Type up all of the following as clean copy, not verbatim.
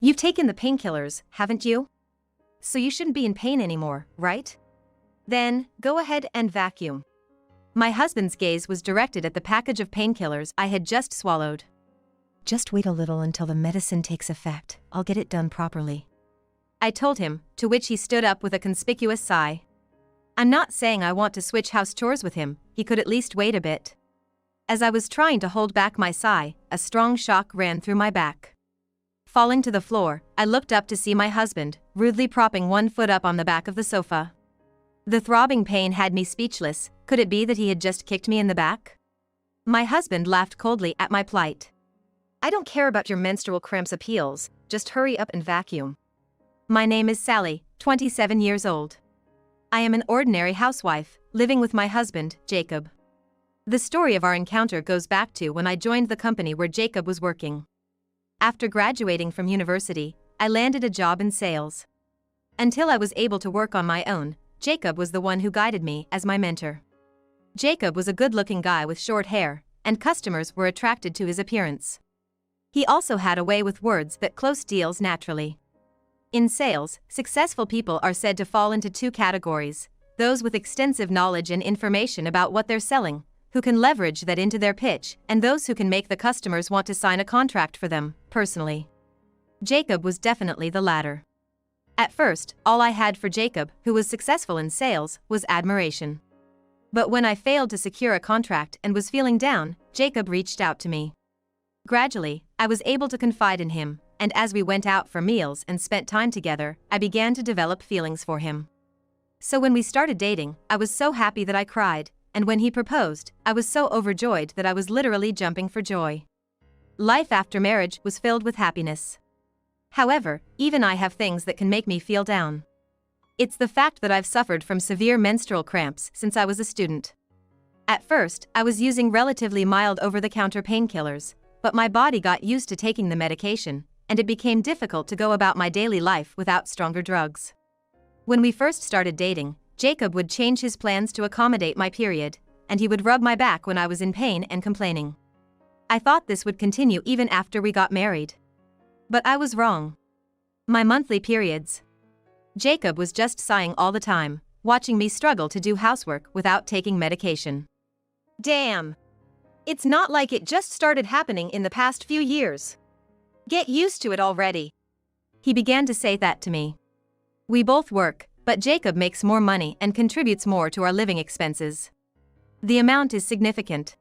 You've taken the painkillers, haven't you? So you shouldn't be in pain anymore, right? Then, go ahead and vacuum. My husband's gaze was directed at the package of painkillers I had just swallowed. Just wait a little until the medicine takes effect. I'll get it done properly, I told him, to which he stood up with a conspicuous sigh. I'm not saying I want to switch house chores with him, he could at least wait a bit. As I was trying to hold back my sigh, a strong shock ran through my back. Falling to the floor, I looked up to see my husband, rudely propping one foot up on the back of the sofa. The throbbing pain had me speechless. Could it be that he had just kicked me in the back? My husband laughed coldly at my plight. I don't care about your menstrual cramps appeals, just hurry up and vacuum. My name is Sally, 27 years old. I am an ordinary housewife, living with my husband, Jacob. The story of our encounter goes back to when I joined the company where Jacob was working. After graduating from university, I landed a job in sales. Until I was able to work on my own, Jacob was the one who guided me as my mentor. Jacob was a good-looking guy with short hair, and customers were attracted to his appearance. He also had a way with words that closed deals naturally. In sales, successful people are said to fall into two categories: those with extensive knowledge and information about what they're selling, who can leverage that into their pitch, and those who can make the customers want to sign a contract for them, personally. Jacob was definitely the latter. At first, all I had for Jacob, who was successful in sales, was admiration. But when I failed to secure a contract and was feeling down, Jacob reached out to me. Gradually, I was able to confide in him, and as we went out for meals and spent time together, I began to develop feelings for him. So when we started dating, I was so happy that I cried, and when he proposed, I was so overjoyed that I was literally jumping for joy. Life after marriage was filled with happiness. However, even I have things that can make me feel down. It's the fact that I've suffered from severe menstrual cramps since I was a student. At first, I was using relatively mild over-the-counter painkillers, but my body got used to taking the medication, and it became difficult to go about my daily life without stronger drugs. When we first started dating, Jacob would change his plans to accommodate my period, and he would rub my back when I was in pain and complaining. I thought this would continue even after we got married. But I was wrong. My monthly periods. Jacob was just sighing all the time, watching me struggle to do housework without taking medication. Damn! It's not like it just started happening in the past few years. Get used to it already. He began to say that to me. We both work, but Jacob makes more money and contributes more to our living expenses. The amount is significant.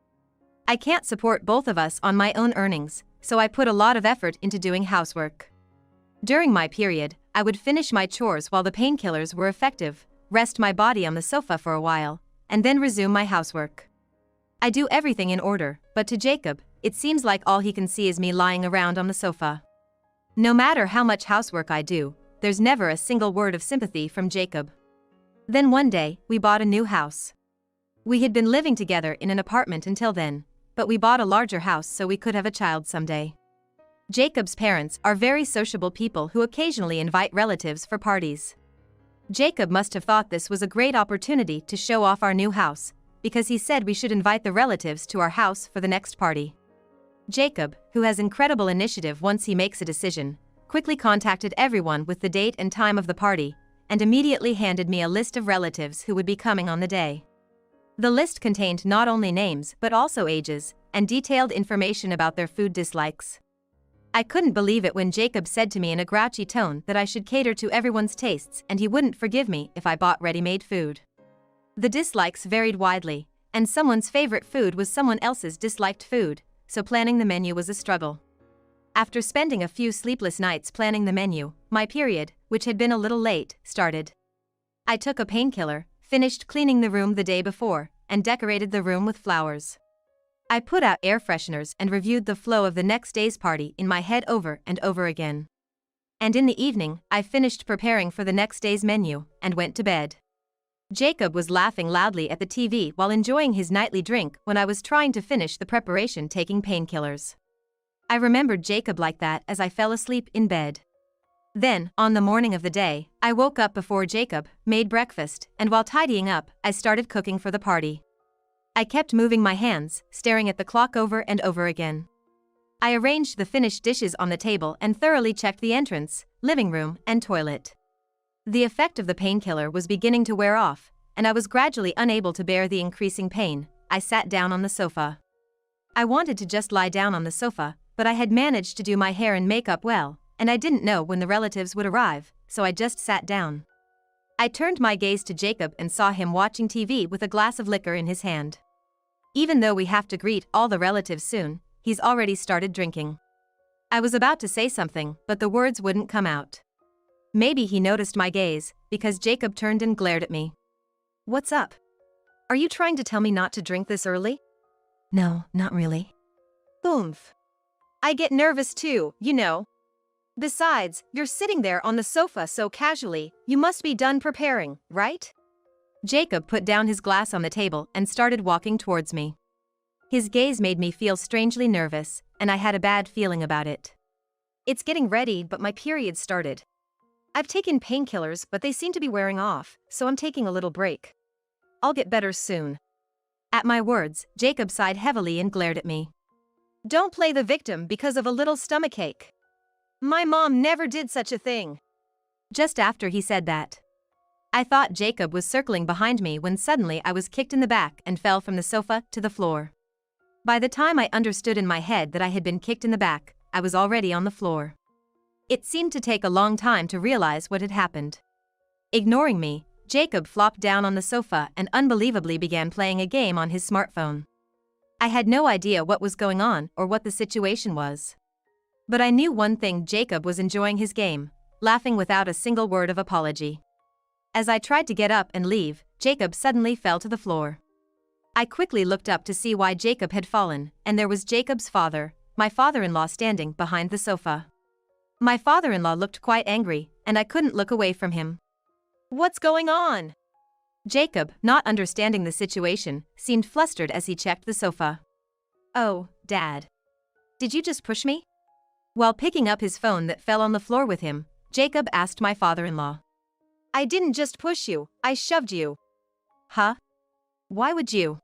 I can't support both of us on my own earnings, so I put a lot of effort into doing housework. During my period, I would finish my chores while the painkillers were effective, rest my body on the sofa for a while, and then resume my housework. I do everything in order, but to Jacob, it seems like all he can see is me lying around on the sofa. No matter how much housework I do, there's never a single word of sympathy from Jacob. Then one day, we bought a new house. We had been living together in an apartment until then, but we bought a larger house so we could have a child someday. Jacob's parents are very sociable people who occasionally invite relatives for parties. Jacob must have thought this was a great opportunity to show off our new house, because he said we should invite the relatives to our house for the next party. Jacob, who has incredible initiative once he makes a decision, quickly contacted everyone with the date and time of the party, and immediately handed me a list of relatives who would be coming on the day. The list contained not only names but also ages, and detailed information about their food dislikes. I couldn't believe it when Jacob said to me in a grouchy tone that I should cater to everyone's tastes and he wouldn't forgive me if I bought ready-made food. The dislikes varied widely, and someone's favorite food was someone else's disliked food, so planning the menu was a struggle. After spending a few sleepless nights planning the menu, my period, which had been a little late, started. I took a painkiller, finished cleaning the room the day before, and decorated the room with flowers. I put out air fresheners and reviewed the flow of the next day's party in my head over and over again. And in the evening, I finished preparing for the next day's menu, and went to bed. Jacob was laughing loudly at the TV while enjoying his nightly drink when I was trying to finish the preparation taking painkillers. I remembered Jacob like that as I fell asleep in bed. Then, on the morning of the day, I woke up before Jacob, made breakfast, and while tidying up, I started cooking for the party. I kept moving my hands, staring at the clock over and over again. I arranged the finished dishes on the table and thoroughly checked the entrance, living room, and toilet. The effect of the painkiller was beginning to wear off, and I was gradually unable to bear the increasing pain. I sat down on the sofa. I wanted to just lie down on the sofa, but I had managed to do my hair and makeup well, and I didn't know when the relatives would arrive, so I just sat down. I turned my gaze to Jacob and saw him watching TV with a glass of liquor in his hand. Even though we have to greet all the relatives soon, he's already started drinking. I was about to say something, but the words wouldn't come out. Maybe he noticed my gaze, because Jacob turned and glared at me. "What's up? Are you trying to tell me not to drink this early?" "No, not really." "Oomph. I get nervous too, you know. Besides, you're sitting there on the sofa so casually, you must be done preparing, right?" Jacob put down his glass on the table and started walking towards me. His gaze made me feel strangely nervous, and I had a bad feeling about it. "It's getting ready, but my period started. I've taken painkillers, but they seem to be wearing off, so I'm taking a little break. I'll get better soon." At my words, Jacob sighed heavily and glared at me. "Don't play the victim because of a little stomachache. My mom never did such a thing." Just after he said that, I thought Jacob was circling behind me when suddenly I was kicked in the back and fell from the sofa to the floor. By the time I understood in my head that I had been kicked in the back, I was already on the floor. It seemed to take a long time to realize what had happened. Ignoring me, Jacob flopped down on the sofa and unbelievably began playing a game on his smartphone. I had no idea what was going on or what the situation was. But I knew one thing: Jacob was enjoying his game, laughing without a single word of apology. As I tried to get up and leave, Jacob suddenly fell to the floor. I quickly looked up to see why Jacob had fallen, and there was Jacob's father, my father-in-law, standing behind the sofa. My father-in-law looked quite angry, and I couldn't look away from him. "What's going on?" Jacob, not understanding the situation, seemed flustered as he checked the sofa. "Oh, Dad. Did you just push me?" While picking up his phone that fell on the floor with him, Jacob asked my father-in-law. "I didn't just push you, I shoved you." "Huh? Why would you?"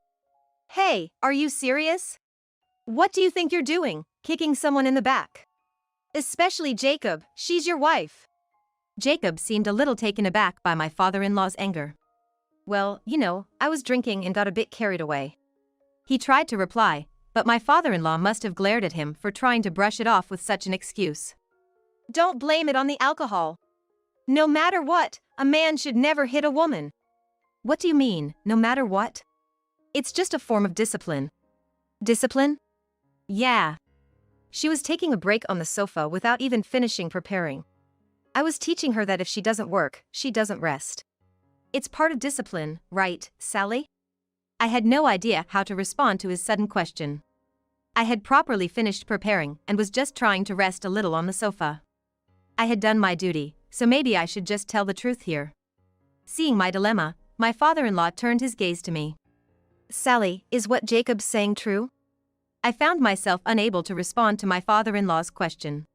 "Hey, are you serious? What do you think you're doing, kicking someone in the back? Especially Jacob, she's your wife." Jacob seemed a little taken aback by my father-in-law's anger. "Well, you know, I was drinking and got a bit carried away." He tried to reply, but my father-in-law must have glared at him for trying to brush it off with such an excuse. "Don't blame it on the alcohol. No matter what, a man should never hit a woman." "What do you mean, no matter what?" "It's just a form of discipline." "Discipline?" "Yeah." She was taking a break on the sofa without even finishing preparing. I was teaching her that if she doesn't work, she doesn't rest. It's part of discipline, right, Sally? I had no idea how to respond to his sudden question. I had properly finished preparing and was just trying to rest a little on the sofa. I had done my duty, so maybe I should just tell the truth here. Seeing my dilemma, my father-in-law turned his gaze to me. "Sally, is what Jacob's saying true?" I found myself unable to respond to my father-in-law's question.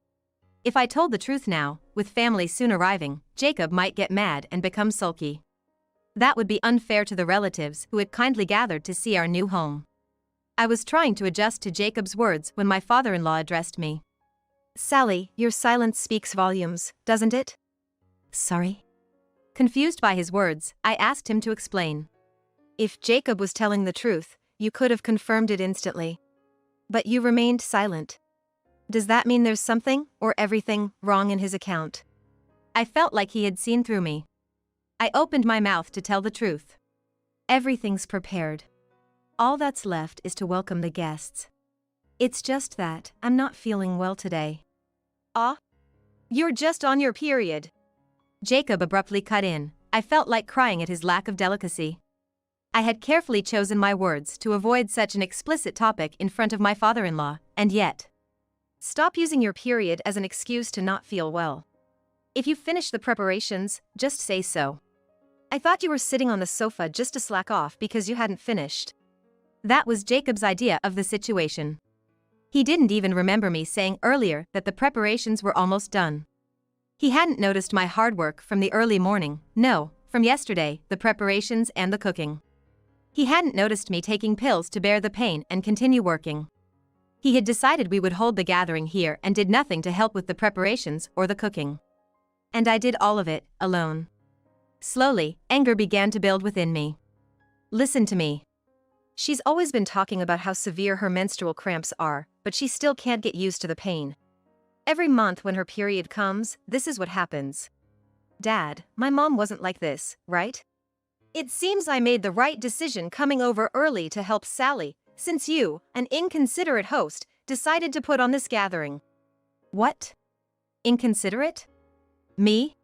If I told the truth now, with family soon arriving, Jacob might get mad and become sulky. That would be unfair to the relatives who had kindly gathered to see our new home. I was trying to adjust to Jacob's words when my father-in-law addressed me. "Sally, your silence speaks volumes, doesn't it?" "Sorry?" Confused by his words, I asked him to explain. "If Jacob was telling the truth, you could have confirmed it instantly. But you remained silent. Does that mean there's something, or everything, wrong in his account?" I felt like he had seen through me. I opened my mouth to tell the truth. "Everything's prepared. All that's left is to welcome the guests. It's just that I'm not feeling well today." "Ah? You're just on your period." Jacob abruptly cut in. I felt like crying at his lack of delicacy. I had carefully chosen my words to avoid such an explicit topic in front of my father-in-law, and yet. "Stop using your period as an excuse to not feel well. If you finish the preparations, just say so. I thought you were sitting on the sofa just to slack off because you hadn't finished." That was Jacob's idea of the situation. He didn't even remember me saying earlier that the preparations were almost done. He hadn't noticed my hard work from the early morning, no, from yesterday, the preparations and the cooking. He hadn't noticed me taking pills to bear the pain and continue working. He had decided we would hold the gathering here and did nothing to help with the preparations or the cooking. And I did all of it, alone. Slowly, anger began to build within me. Listen to me. She's always been talking about how severe her menstrual cramps are, but she still can't get used to the pain. Every month when her period comes, this is what happens. Dad, my mom wasn't like this, right? It seems I made the right decision coming over early to help Sally, since you, an inconsiderate host, decided to put on this gathering. What? Inconsiderate? Me?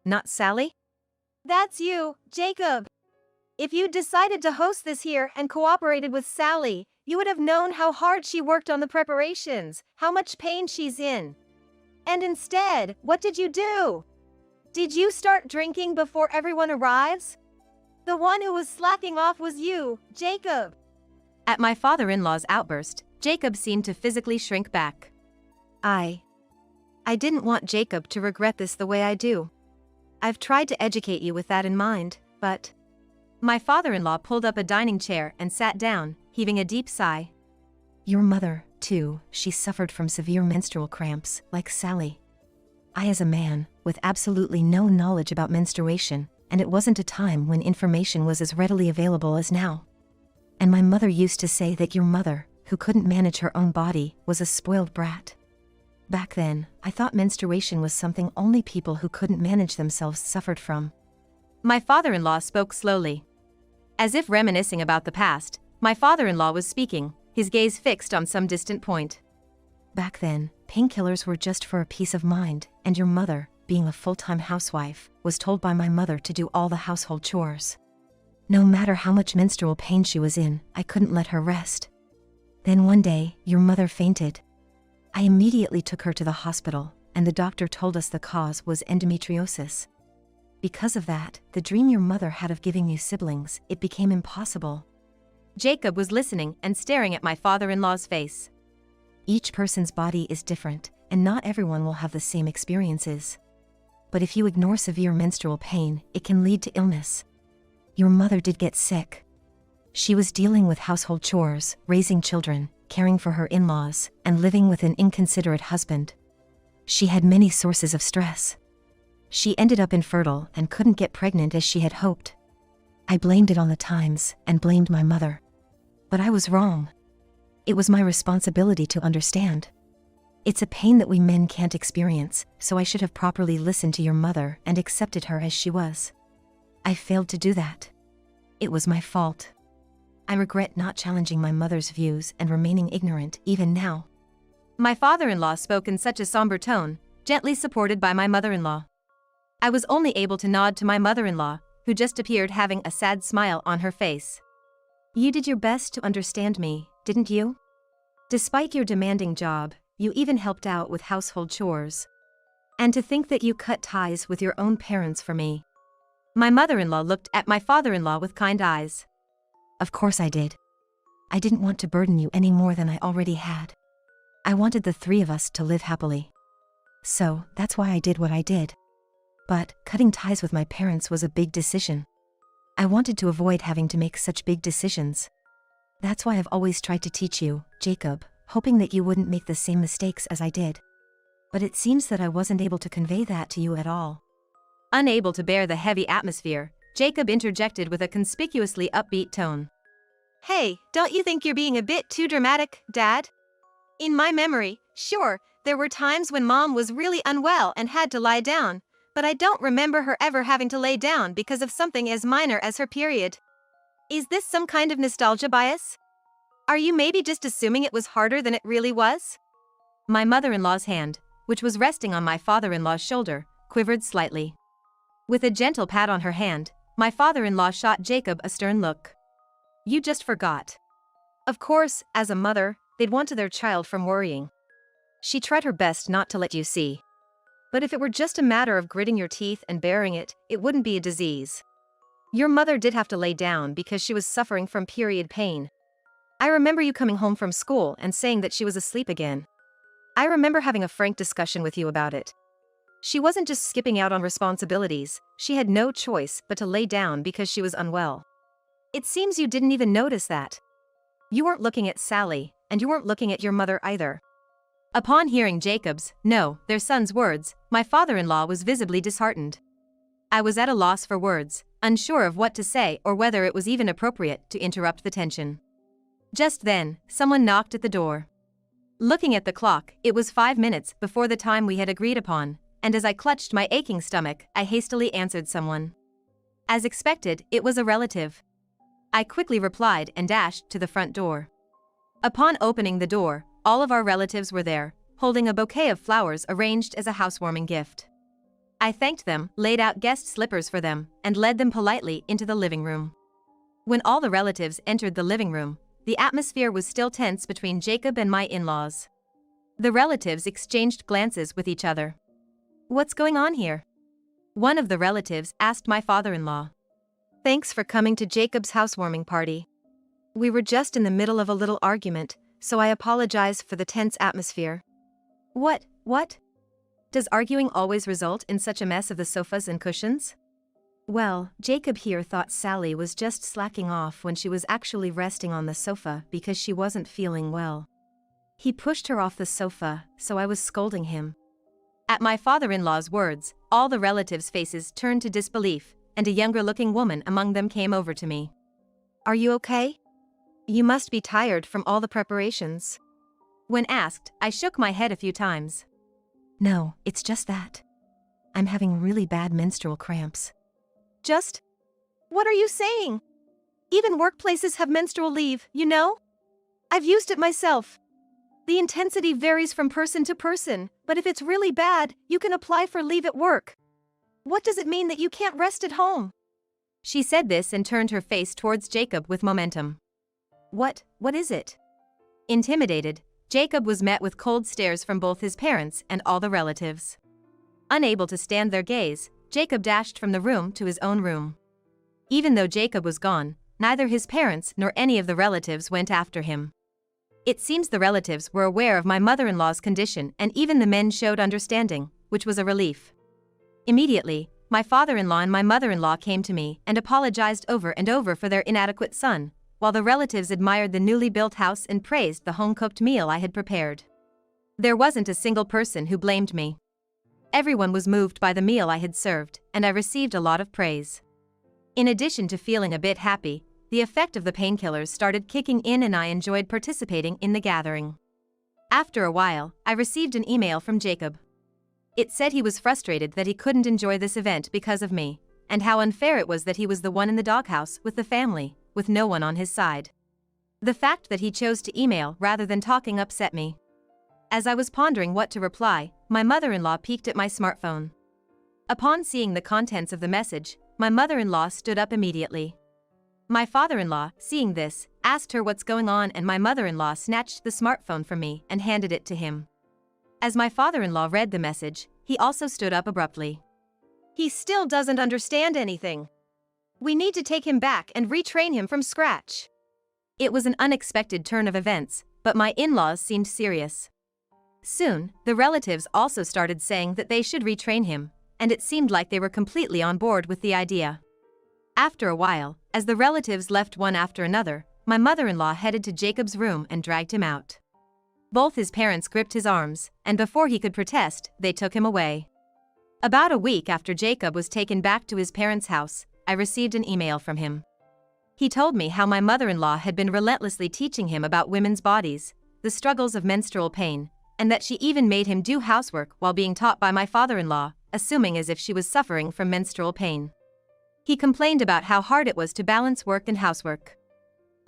Not Sally? That's you, Jacob. If you decided to host this here and cooperated with Sally, you would have known how hard she worked on the preparations, how much pain she's in. And instead, what did you do? Did you start drinking before everyone arrives? The one who was slacking off was you, Jacob. At my father-in-law's outburst, Jacob seemed to physically shrink back. I didn't want Jacob to regret this the way I do. I've tried to educate you with that in mind, but... My father-in-law pulled up a dining chair and sat down, heaving a deep sigh. Your mother, too, she suffered from severe menstrual cramps, like Sally. I, as a man, with absolutely no knowledge about menstruation, and it wasn't a time when information was as readily available as now. And my mother used to say that your mother, who couldn't manage her own body, was a spoiled brat. Back then, I thought menstruation was something only people who couldn't manage themselves suffered from. My father-in-law spoke slowly. As if reminiscing about the past, my father-in-law was speaking, his gaze fixed on some distant point. Back then, painkillers were just for a peace of mind, and your mother, being a full-time housewife, was told by my mother to do all the household chores. No matter how much menstrual pain she was in, I couldn't let her rest. Then one day, your mother fainted. I immediately took her to the hospital, and the doctor told us the cause was endometriosis. Because of that, the dream your mother had of giving you siblings, it became impossible. Jacob was listening and staring at my father-in-law's face. Each person's body is different, and not everyone will have the same experiences. But if you ignore severe menstrual pain, it can lead to illness. Your mother did get sick. She was dealing with household chores, raising children, caring for her in-laws, and living with an inconsiderate husband. She had many sources of stress. She ended up infertile and couldn't get pregnant as she had hoped. I blamed it on the times and blamed my mother. But I was wrong. It was my responsibility to understand. It's a pain that we men can't experience, so I should have properly listened to your mother and accepted her as she was. I failed to do that. It was my fault. I regret not challenging my mother's views and remaining ignorant even now. My father-in-law spoke in such a somber tone, gently supported by my mother-in-law. I was only able to nod to my mother-in-law, who just appeared having a sad smile on her face. You did your best to understand me, didn't you? Despite your demanding job, you even helped out with household chores. And to think that you cut ties with your own parents for me. My mother-in-law looked at my father-in-law with kind eyes. Of course I did. I didn't want to burden you any more than I already had. I wanted the three of us to live happily. So, that's why I did what I did. But, cutting ties with my parents was a big decision. I wanted to avoid having to make such big decisions. That's why I've always tried to teach you, Jacob, hoping that you wouldn't make the same mistakes as I did. But it seems that I wasn't able to convey that to you at all. Unable to bear the heavy atmosphere, Jacob interjected with a conspicuously upbeat tone. Hey, don't you think you're being a bit too dramatic, Dad? In my memory, sure, there were times when Mom was really unwell and had to lie down, but I don't remember her ever having to lay down because of something as minor as her period. Is this some kind of nostalgia bias? Are you maybe just assuming it was harder than it really was? My mother-in-law's hand, which was resting on my father-in-law's shoulder, quivered slightly. With a gentle pat on her hand, my father-in-law shot Jacob a stern look. You just forgot. Of course, as a mother, they'd want their child from worrying. She tried her best not to let you see. But if it were just a matter of gritting your teeth and bearing it, it wouldn't be a disease. Your mother did have to lay down because she was suffering from period pain. I remember you coming home from school and saying that she was asleep again. I remember having a frank discussion with you about it. She wasn't just skipping out on responsibilities, she had no choice but to lay down because she was unwell. It seems you didn't even notice that. You weren't looking at Sally, and you weren't looking at your mother either. Upon hearing Jacob's, no, their son's words, my father-in-law was visibly disheartened. I was at a loss for words, unsure of what to say or whether it was even appropriate to interrupt the tension. Just then, someone knocked at the door. Looking at the clock, it was 5 minutes before the time we had agreed upon, and as I clutched my aching stomach, I hastily answered someone. As expected, it was a relative. I quickly replied and dashed to the front door. Upon opening the door, all of our relatives were there, holding a bouquet of flowers arranged as a housewarming gift. I thanked them, laid out guest slippers for them, and led them politely into the living room. When all the relatives entered the living room, the atmosphere was still tense between Jacob and my in-laws. The relatives exchanged glances with each other. "What's going on here?" One of the relatives asked my father-in-law. "Thanks for coming to Jacob's housewarming party. We were just in the middle of a little argument, so I apologize for the tense atmosphere." What? Does arguing always result in such a mess of the sofas and cushions? Well, Jacob here thought Sally was just slacking off when she was actually resting on the sofa because she wasn't feeling well. He pushed her off the sofa, so I was scolding him. At my father-in-law's words, all the relatives' faces turned to disbelief, and a younger-looking woman among them came over to me. "Are you okay? You must be tired from all the preparations." When asked, I shook my head a few times. "No, it's just that. I'm having really bad menstrual cramps." "Just? What are you saying? Even workplaces have menstrual leave, you know? I've used it myself. The intensity varies from person to person, but if it's really bad, you can apply for leave at work. What does it mean that you can't rest at home?" She said this and turned her face towards Jacob with momentum. What is it?" Intimidated, Jacob was met with cold stares from both his parents and all the relatives. Unable to stand their gaze, Jacob dashed from the room to his own room. Even though Jacob was gone, neither his parents nor any of the relatives went after him. It seems the relatives were aware of my mother-in-law's condition and even the men showed understanding, which was a relief. Immediately, my father-in-law and my mother-in-law came to me and apologized over and over for their inadequate son, while the relatives admired the newly built house and praised the home-cooked meal I had prepared. There wasn't a single person who blamed me. Everyone was moved by the meal I had served, and I received a lot of praise. In addition to feeling a bit happy, the effect of the painkillers started kicking in and I enjoyed participating in the gathering. After a while, I received an email from Jacob. It said he was frustrated that he couldn't enjoy this event because of me, and how unfair it was that he was the one in the doghouse with the family, with no one on his side. The fact that he chose to email rather than talking upset me. As I was pondering what to reply, my mother-in-law peeked at my smartphone. Upon seeing the contents of the message, my mother-in-law stood up immediately. My father-in-law, seeing this, asked her what's going on and my mother-in-law snatched the smartphone from me and handed it to him. As my father-in-law read the message, he also stood up abruptly. "He still doesn't understand anything. We need to take him back and retrain him from scratch." It was an unexpected turn of events, but my in-laws seemed serious. Soon, the relatives also started saying that they should retrain him, and it seemed like they were completely on board with the idea. After a while, as the relatives left one after another, my mother-in-law headed to Jacob's room and dragged him out. Both his parents gripped his arms, and before he could protest, they took him away. About a week after Jacob was taken back to his parents' house, I received an email from him. He told me how my mother-in-law had been relentlessly teaching him about women's bodies, the struggles of menstrual pain, and that she even made him do housework while being taught by my father-in-law, assuming as if she was suffering from menstrual pain. He complained about how hard it was to balance work and housework.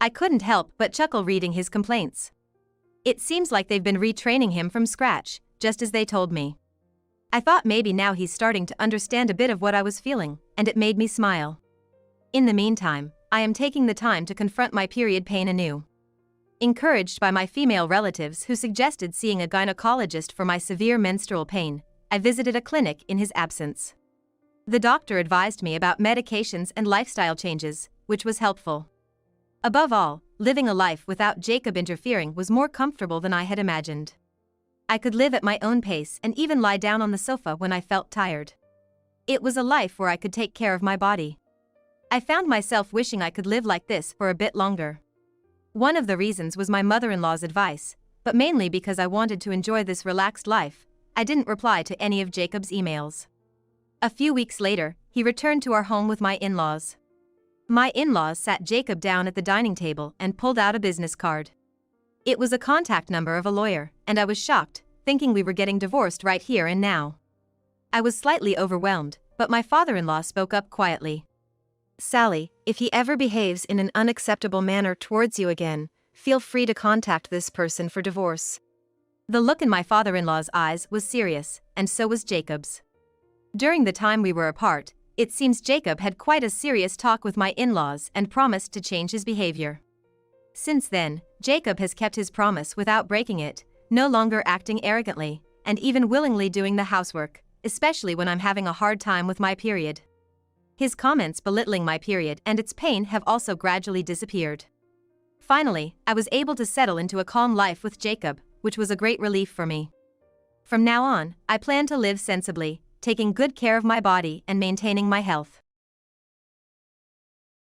I couldn't help but chuckle reading his complaints. It seems like they've been retraining him from scratch, just as they told me. I thought maybe now he's starting to understand a bit of what I was feeling, and it made me smile. In the meantime, I am taking the time to confront my period pain anew. Encouraged by my female relatives who suggested seeing a gynecologist for my severe menstrual pain, I visited a clinic in his absence. The doctor advised me about medications and lifestyle changes, which was helpful. Above all, living a life without Jacob interfering was more comfortable than I had imagined. I could live at my own pace and even lie down on the sofa when I felt tired. It was a life where I could take care of my body. I found myself wishing I could live like this for a bit longer. One of the reasons was my mother-in-law's advice, but mainly because I wanted to enjoy this relaxed life. I didn't reply to any of Jacob's emails. A few weeks later, he returned to our home with my in-laws. My in-laws sat Jacob down at the dining table and pulled out a business card. It was a contact number of a lawyer, and I was shocked, thinking we were getting divorced right here and now. I was slightly overwhelmed, but my father-in-law spoke up quietly. "Sally, if he ever behaves in an unacceptable manner towards you again, feel free to contact this person for divorce." The look in my father-in-law's eyes was serious, and so was Jacob's. During the time we were apart, it seems Jacob had quite a serious talk with my in-laws and promised to change his behavior. Since then, Jacob has kept his promise without breaking it, no longer acting arrogantly, and even willingly doing the housework, especially when I'm having a hard time with my period. His comments belittling my period and its pain have also gradually disappeared. Finally, I was able to settle into a calm life with Jacob, which was a great relief for me. From now on, I plan to live sensibly, taking good care of my body and maintaining my health.